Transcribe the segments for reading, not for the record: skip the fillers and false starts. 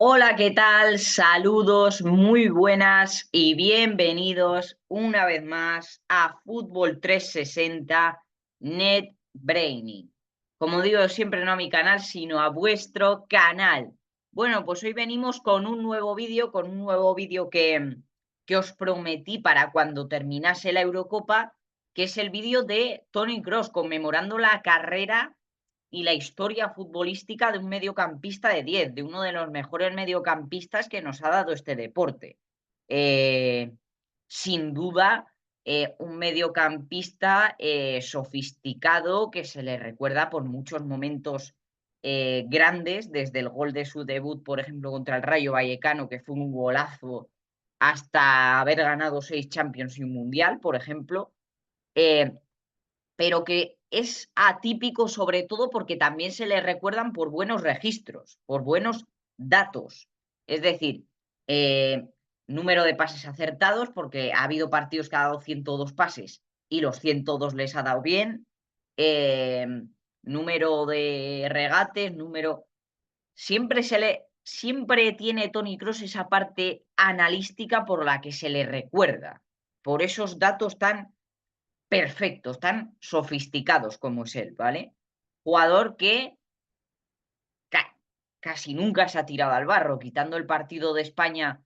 Hola, ¿qué tal? Saludos, muy buenas y bienvenidos una vez más a Fútbol 360 Net Braining. Como digo siempre, no a mi canal, sino a vuestro canal. Bueno, pues hoy venimos con un nuevo vídeo, que os prometí para cuando terminase la Eurocopa, que es el vídeo de Toni Kroos conmemorando la carrera y la historia futbolística de un mediocampista de 10, de uno de los mejores mediocampistas que nos ha dado este deporte. Eh, Sin duda, un mediocampista sofisticado que se le recuerda por muchos momentos grandes, desde el gol de su debut, por ejemplo, contra el Rayo Vallecano, que fue un golazo, hasta haber ganado 6 Champions y un Mundial, por ejemplo. Eh, pero que es atípico sobre todo porque también se le recuerdan por buenos registros, por buenos datos. Es decir, eh, número de pases acertados, porque ha habido partidos que ha dado 102 pases y los 102 les ha dado bien. eh, Número de regates, Siempre tiene Toni Kroos esa parte analística por la que se le recuerda, por esos datos tan perfectos, tan sofisticados como es él, ¿vale? Jugador que ca- casi nunca se ha tirado al barro, quitando el partido de España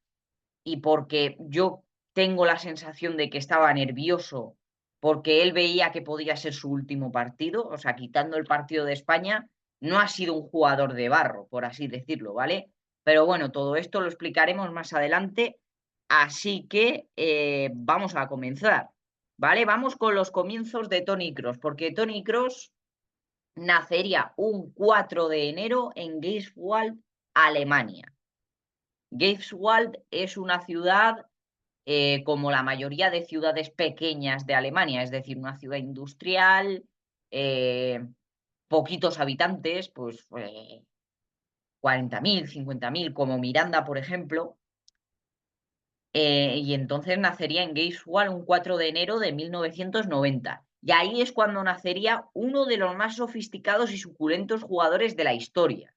y porque yo tengo la sensación de que estaba nervioso porque él veía que podía ser su último partido, o sea, quitando el partido de España, no ha sido un jugador de barro, por así decirlo, ¿vale? Pero bueno, todo esto lo explicaremos más adelante, así que vamos a comenzar, ¿vale? Vamos con los comienzos de Toni Kroos, porque Toni Kroos nacería un 4 de enero en Greifswald, Alemania. Greifswald es una ciudad como la mayoría de ciudades pequeñas de Alemania, es decir, una ciudad industrial, eh, poquitos habitantes, pues 40.000, 50.000, como Miranda, por ejemplo. Y entonces nacería en Greifswald un 4 de enero de 1990. Y ahí es cuando nacería uno de los más sofisticados y suculentos jugadores de la historia.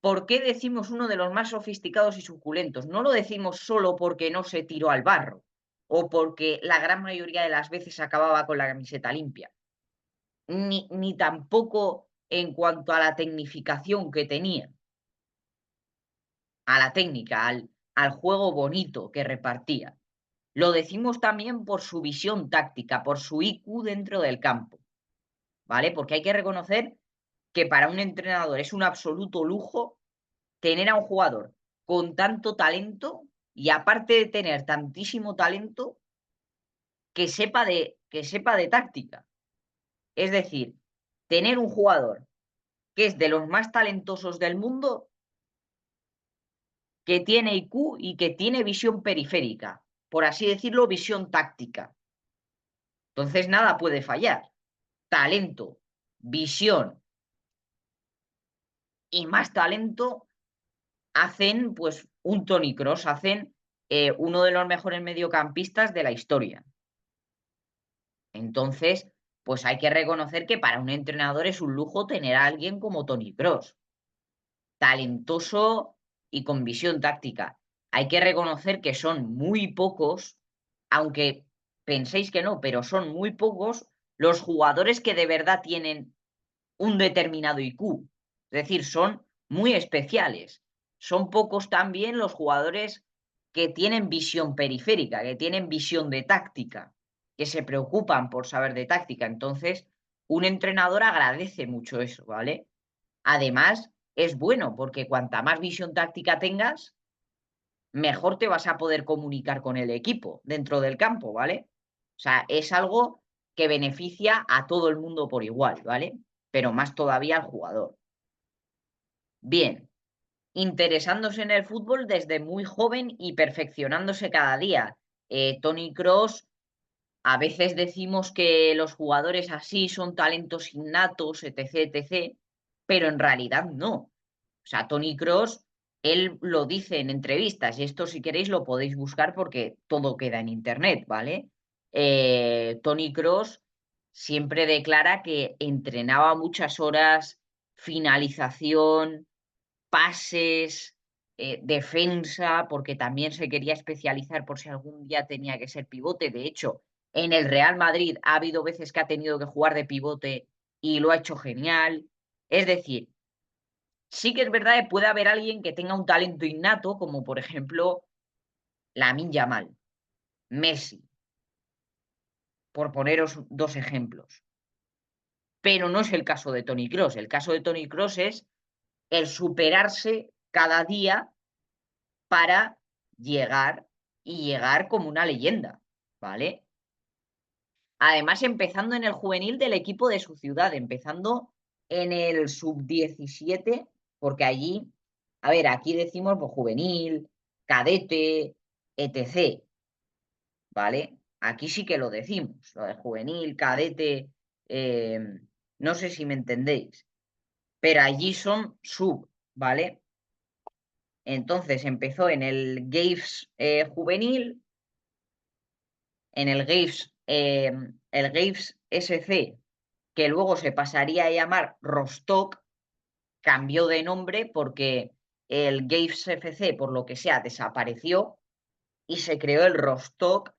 ¿Por qué decimos uno de los más sofisticados y suculentos? No lo decimos solo porque no se tiró al barro o porque la gran mayoría de las veces acababa con la camiseta limpia, ni tampoco en cuanto a la tecnificación que tenía, a la técnica, al juego bonito que repartía. Lo decimos también por su visión táctica, por su IQ dentro del campo, ¿vale? Porque hay que reconocer que para un entrenador es un absoluto lujo tener a un jugador con tanto talento y aparte de tener tantísimo talento, que sepa de táctica. Es decir, tener un jugador que es de los más talentosos del mundo, que tiene IQ y que tiene visión periférica, por así decirlo, visión táctica. Entonces nada puede fallar. Talento, visión y más talento hacen pues un Toni Kroos, hacen uno de los mejores mediocampistas de la historia. Entonces, pues hay que reconocer que para un entrenador es un lujo tener a alguien como Toni Kroos, talentoso y con visión táctica. Hay que reconocer que son muy pocos, aunque penséis que no, pero son muy pocos los jugadores que de verdad tienen un determinado IQ. Es decir, son muy especiales. Son pocos también los jugadores que tienen visión periférica, que tienen visión de táctica, que se preocupan por saber de táctica. Entonces, un entrenador agradece mucho eso, ¿vale? Además, es bueno porque cuanta más visión táctica tengas, mejor te vas a poder comunicar con el equipo dentro del campo, ¿vale? O sea, es algo que beneficia a todo el mundo por igual, ¿vale? Pero más todavía al jugador. Bien, interesándose en el fútbol desde muy joven y perfeccionándose cada día. Toni Kroos, a veces decimos que los jugadores así son talentos innatos, etc., etc., pero en realidad no. O sea, Toni Kroos, él lo dice en entrevistas, y esto si queréis lo podéis buscar porque todo queda en internet, ¿vale? Toni Kroos siempre declara que entrenaba muchas horas, finalización, pases, defensa, porque también se quería especializar por si algún día tenía que ser pivote. De hecho, en el Real Madrid ha habido veces que ha tenido que jugar de pivote y lo ha hecho genial. Es decir, sí que es verdad que puede haber alguien que tenga un talento innato, como por ejemplo Lamine Yamal, Messi, por poneros 2 ejemplos. Pero no es el caso de Toni Kroos. El caso de Toni Kroos es el superarse cada día para llegar y llegar como una leyenda, ¿vale? Además, empezando en el juvenil del equipo de su ciudad, empezando en el sub-17, porque allí, a ver, aquí decimos pues, juvenil, cadete, etc., ¿vale? Aquí sí que lo decimos, lo de juvenil, cadete, no sé si me entendéis, pero allí son sub, ¿vale? Entonces empezó en el Gaves juvenil, en el Gaves SC, que luego se pasaría a llamar Rostock, cambió de nombre porque el Gaves FC, por lo que sea, desapareció y se creó el Rostock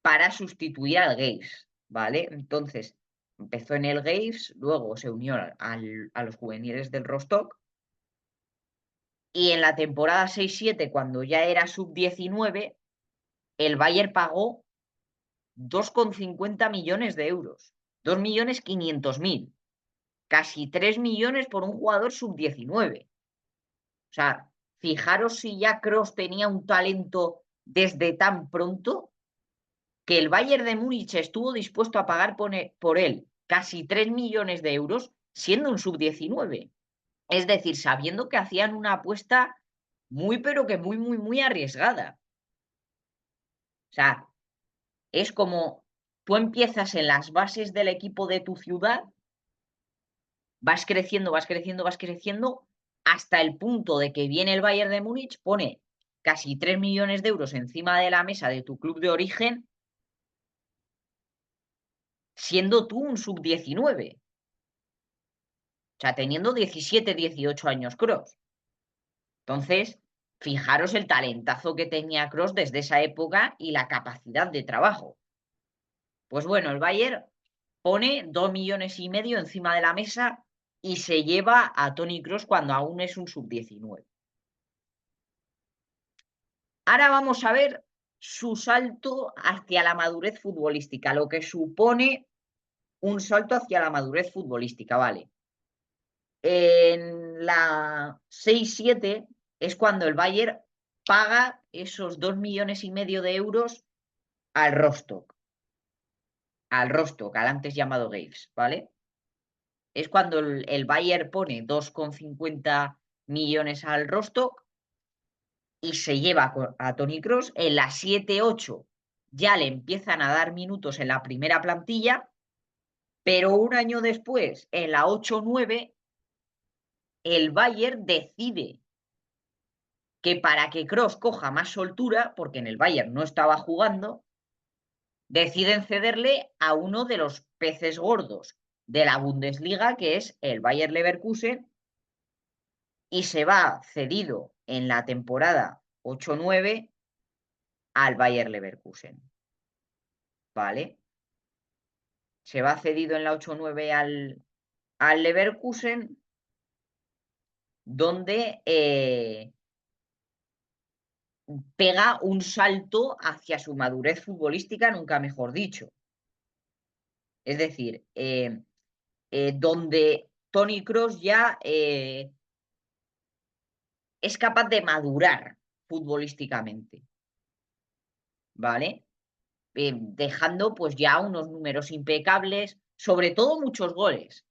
para sustituir al Gaves, ¿vale? Entonces, empezó en el Gaves, luego se unió a los juveniles del Rostock y en la temporada 6-7, cuando ya era sub-19, el Bayern pagó 2,50 millones de euros, 2.500.000, casi 3 millones por un jugador sub-19. O sea, fijaros si ya Kroos tenía un talento desde tan pronto que el Bayern de Múnich estuvo dispuesto a pagar por él casi 3 millones de euros siendo un sub-19. Es decir, sabiendo que hacían una apuesta muy, pero que muy, muy, muy arriesgada. O sea, es como tú empiezas en las bases del equipo de tu ciudad, vas creciendo, vas creciendo, vas creciendo, hasta el punto de que viene el Bayern de Múnich, pone casi 3 millones de euros encima de la mesa de tu club de origen, siendo tú un sub-19. O sea, teniendo 17, 18 años Kroos. Entonces, fijaros el talentazo que tenía Kroos desde esa época y la capacidad de trabajo. Pues bueno, el Bayern pone 2,5 millones encima de la mesa y se lleva a Toni Kroos cuando aún es un sub-19. Ahora vamos a ver su salto hacia la madurez futbolística, lo que supone un salto hacia la madurez futbolística, ¿vale? En la 6-7 es cuando el Bayern paga esos 2,5 millones de euros al Rostock, al antes llamado Gaves, ¿vale? Es cuando el Bayern pone 2,50 millones al Rostock y se lleva a Toni Kroos. En la 7-8 ya le empiezan a dar minutos en la primera plantilla, pero un año después, en la 8-9, el Bayern decide que para que Kroos coja más soltura, porque en el Bayern no estaba jugando, deciden cederle a uno de los peces gordos de la Bundesliga, que es el Bayer Leverkusen, y se va cedido en la temporada 8-9 al Bayer Leverkusen, ¿vale? Se va cedido en la 8-9 al Leverkusen, donde pega un salto hacia su madurez futbolística, nunca mejor dicho. Es decir, donde Toni Kroos ya es capaz de madurar futbolísticamente, ¿vale? Dejando pues ya unos números impecables, sobre todo muchos goles.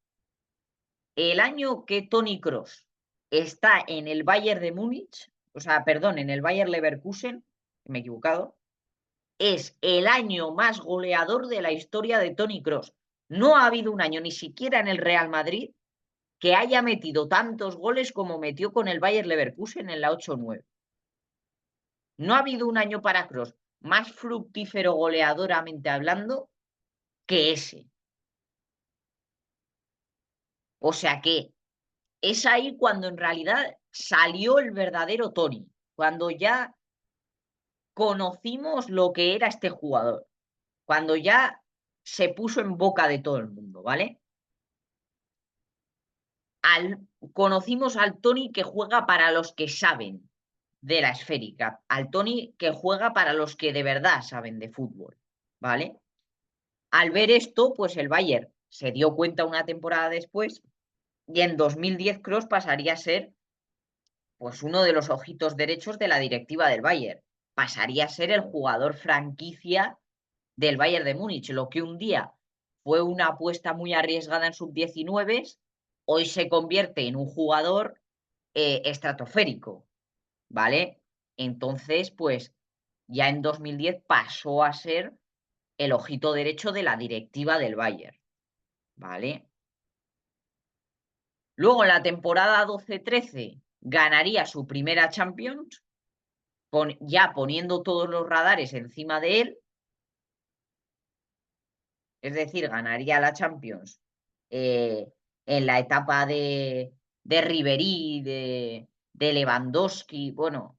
El año que Toni Kroos está en el Bayern de Múnich, o sea, perdón, en el Bayern Leverkusen, me he equivocado, es el año más goleador de la historia de Toni Kroos. No ha habido un año, ni siquiera en el Real Madrid, que haya metido tantos goles como metió con el Bayer Leverkusen en la 8-9. No ha habido un año para Kroos más fructífero goleadoramente hablando que ese. O sea que es ahí cuando en realidad salió el verdadero Toni, cuando ya conocimos lo que era este jugador, cuando ya se puso en boca de todo el mundo, ¿vale? Conocimos al Toni que juega para los que saben de la esférica, al Toni que juega para los que de verdad saben de fútbol, ¿vale? Al ver esto, pues el Bayern se dio cuenta una temporada después y en 2010 Kroos pasaría a ser pues uno de los ojitos derechos de la directiva del Bayern. Pasaría a ser el jugador franquicia del Bayern de Múnich, lo que un día fue una apuesta muy arriesgada en sub-19, hoy se convierte en un jugador estratosférico, ¿vale? Entonces, pues ya en 2010 pasó a ser el ojito derecho de la directiva del Bayern, ¿vale? Luego en la temporada 12-13 ganaría su primera Champions, ya poniendo todos los radares encima de él, es decir, ganaría la Champions en la etapa de Ribery, de Lewandowski, bueno,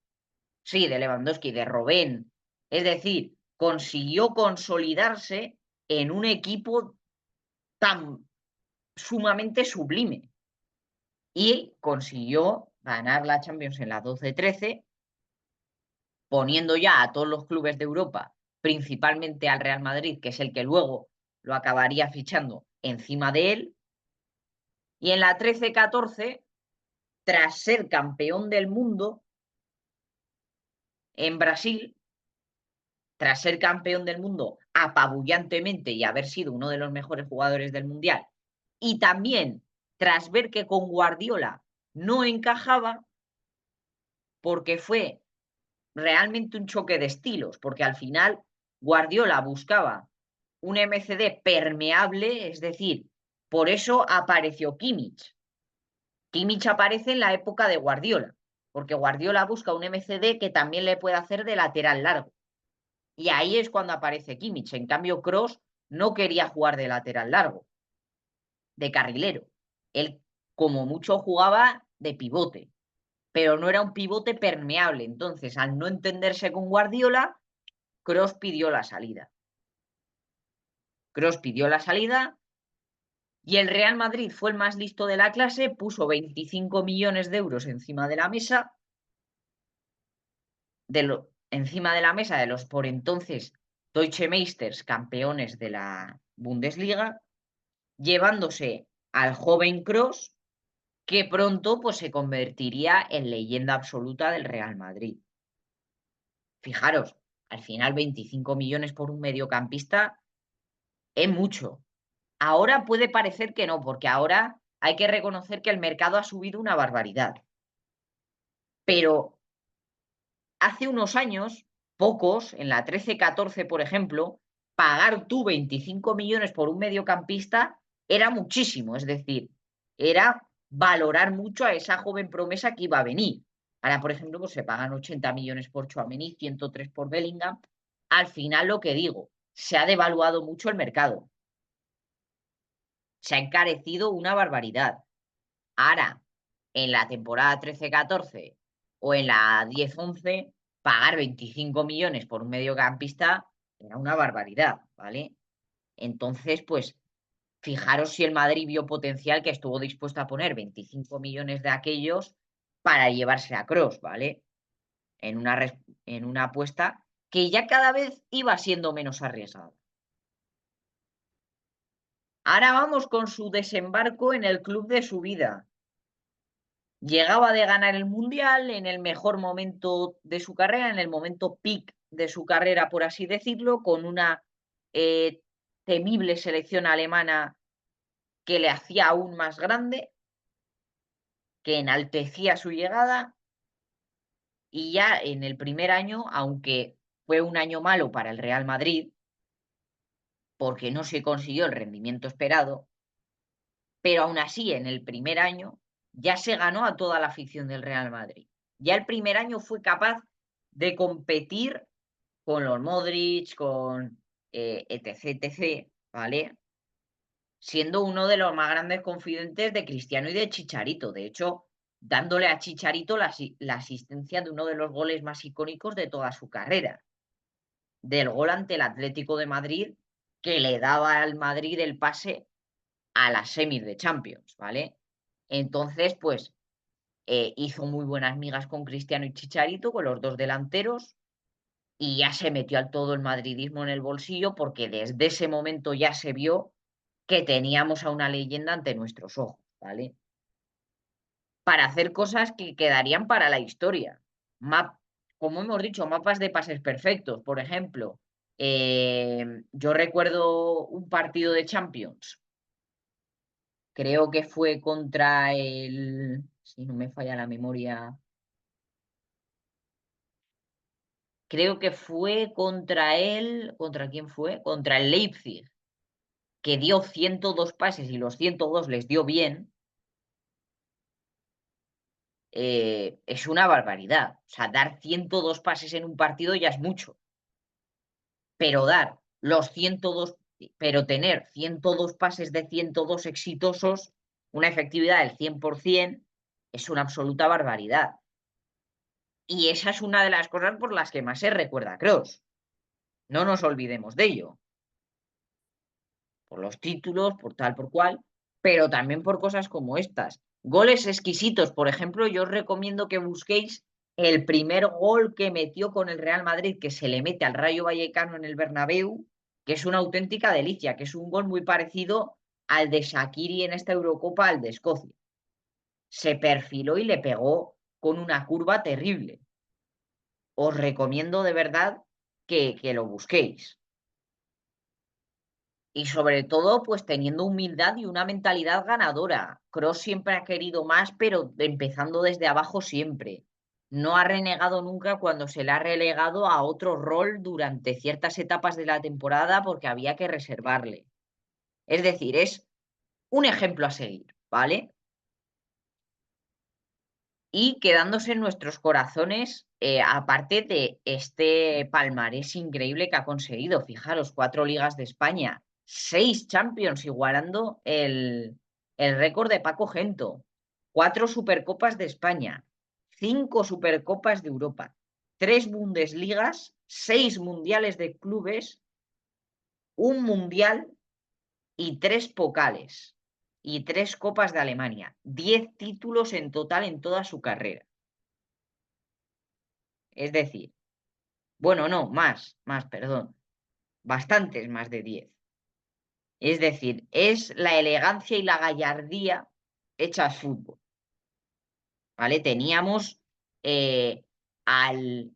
sí, de Lewandowski, de Robben, es decir, consiguió consolidarse en un equipo tan sumamente sublime y consiguió ganar la Champions en la 12-13, poniendo ya a todos los clubes de Europa, principalmente al Real Madrid, que es el que luego lo acabaría fichando encima de él. Y en la 13-14, tras ser campeón del mundo en Brasil, tras ser campeón del mundo apabullantemente y haber sido uno de los mejores jugadores del Mundial, y también tras ver que con Guardiola no encajaba, porque fue realmente un choque de estilos, porque al final Guardiola buscaba un MCD permeable, es decir, por eso apareció Kimmich. Kimmich aparece en la época de Guardiola, porque Guardiola busca un MCD que también le puede hacer de lateral largo. Y ahí es cuando aparece Kimmich. En cambio, Kroos no quería jugar de lateral largo, de carrilero. Él, como mucho, jugaba de pivote, pero no era un pivote permeable. Entonces, al no entenderse con Guardiola, Kroos pidió la salida. Kroos pidió la salida y el Real Madrid fue el más listo de la clase, puso 25 millones de euros encima de la mesa, encima de la mesa de los por entonces Deutsche Meisters, campeones de la Bundesliga, llevándose al joven Kroos, que pronto pues, se convertiría en leyenda absoluta del Real Madrid. Fijaros, al final 25 millones por un mediocampista es mucho. Ahora puede parecer que no, porque ahora hay que reconocer que el mercado ha subido una barbaridad. Pero hace unos años, pocos, en la 13-14, por ejemplo, pagar tú 25 millones por un mediocampista era muchísimo. Es decir, era valorar mucho a esa joven promesa que iba a venir. Ahora, por ejemplo, pues se pagan 80 millones por Tchouaméni, 103 por Bellingham. Al final, lo que digo, se ha devaluado mucho el mercado. Se ha encarecido una barbaridad. Ahora, en la temporada 13-14 o en la 10-11, pagar 25 millones por un mediocampista era una barbaridad, ¿vale? Entonces, pues, fijaros si el Madrid vio potencial que estuvo dispuesto a poner 25 millones de aquellos para llevarse a Kroos, ¿vale? En una apuesta que ya cada vez iba siendo menos arriesgada. Ahora vamos con su desembarco en el club de su vida. Llegaba de ganar el Mundial en el mejor momento de su carrera, en el momento peak de su carrera, por así decirlo, con una temible selección alemana que le hacía aún más grande, que enaltecía su llegada, y ya en el primer año, aunque fue un año malo para el Real Madrid, porque no se consiguió el rendimiento esperado, pero aún así en el primer año ya se ganó a toda la afición del Real Madrid. Ya el primer año fue capaz de competir con los Modric, con etc, ¿vale? Siendo uno de los más grandes confidentes de Cristiano y de Chicharito. De hecho, dándole a Chicharito la asistencia de uno de los goles más icónicos de toda su carrera, del gol ante el Atlético de Madrid, que le daba al Madrid el pase a las semis de Champions, ¿vale? Entonces, pues, hizo muy buenas migas con Cristiano y Chicharito, con los dos delanteros, y ya se metió al todo el madridismo en el bolsillo, porque desde ese momento ya se vio que teníamos a una leyenda ante nuestros ojos, ¿vale? Para hacer cosas que quedarían para la historia. Como hemos dicho, mapas de pases perfectos. Por ejemplo, yo recuerdo un partido de Champions, creo que fue contra si no me falla la memoria, creo que fue ¿contra quién fue? Contra el Leipzig, que dio 102 pases y los 102 les dio bien. Es una barbaridad. O sea, dar 102 pases en un partido ya es mucho. Pero tener 102 pases de 102 exitosos, una efectividad del 100%, es una absoluta barbaridad. Y esa es una de las cosas por las que más se recuerda a Kroos. No nos olvidemos de ello. Por los títulos, por tal, por cual, pero también por cosas como estas. Goles exquisitos. Por ejemplo, yo os recomiendo que busquéis el primer gol que metió con el Real Madrid, que se le mete al Rayo Vallecano en el Bernabéu, que es una auténtica delicia, que es un gol muy parecido al de Shaqiri en esta Eurocopa, al de Escocia. Se perfiló y le pegó con una curva terrible. Os recomiendo de verdad que lo busquéis. Y sobre todo, pues teniendo humildad y una mentalidad ganadora. Kroos siempre ha querido más, pero empezando desde abajo siempre. No ha renegado nunca cuando se le ha relegado a otro rol durante ciertas etapas de la temporada porque había que reservarle. Es decir, es un ejemplo a seguir, ¿vale? Y quedándose en nuestros corazones, aparte de este palmarés increíble que ha conseguido, fijaros, 4 ligas de España, 6 Champions, igualando el récord de Paco Gento, 4 Supercopas de España, 5 Supercopas de Europa, 3 Bundesligas, 6 Mundiales de Clubes, un Mundial y 3 Pokales y 3 Copas de Alemania, 10 títulos en total en toda su carrera. Es decir, bueno, no, perdón, bastantes más de 10. Es decir, es la elegancia y la gallardía hechas fútbol, ¿vale? Teníamos al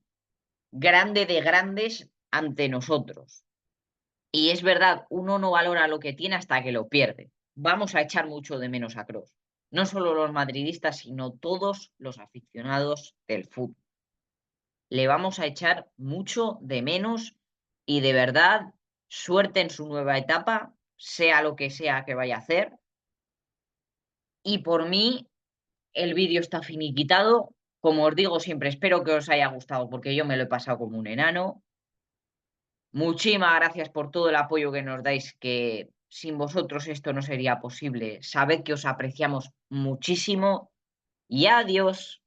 grande de grandes ante nosotros. Y es verdad, uno no valora lo que tiene hasta que lo pierde. Vamos a echar mucho de menos a Kroos. No solo los madridistas, sino todos los aficionados del fútbol. Le vamos a echar mucho de menos y de verdad, suerte en su nueva etapa, sea lo que sea que vaya a hacer. Y por mí, el vídeo está finiquitado. Como os digo siempre, espero que os haya gustado porque yo me lo he pasado como un enano. Muchísimas gracias por todo el apoyo que nos dais, que sin vosotros esto no sería posible. Sabed que os apreciamos muchísimo y adiós.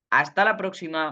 Hasta la próxima.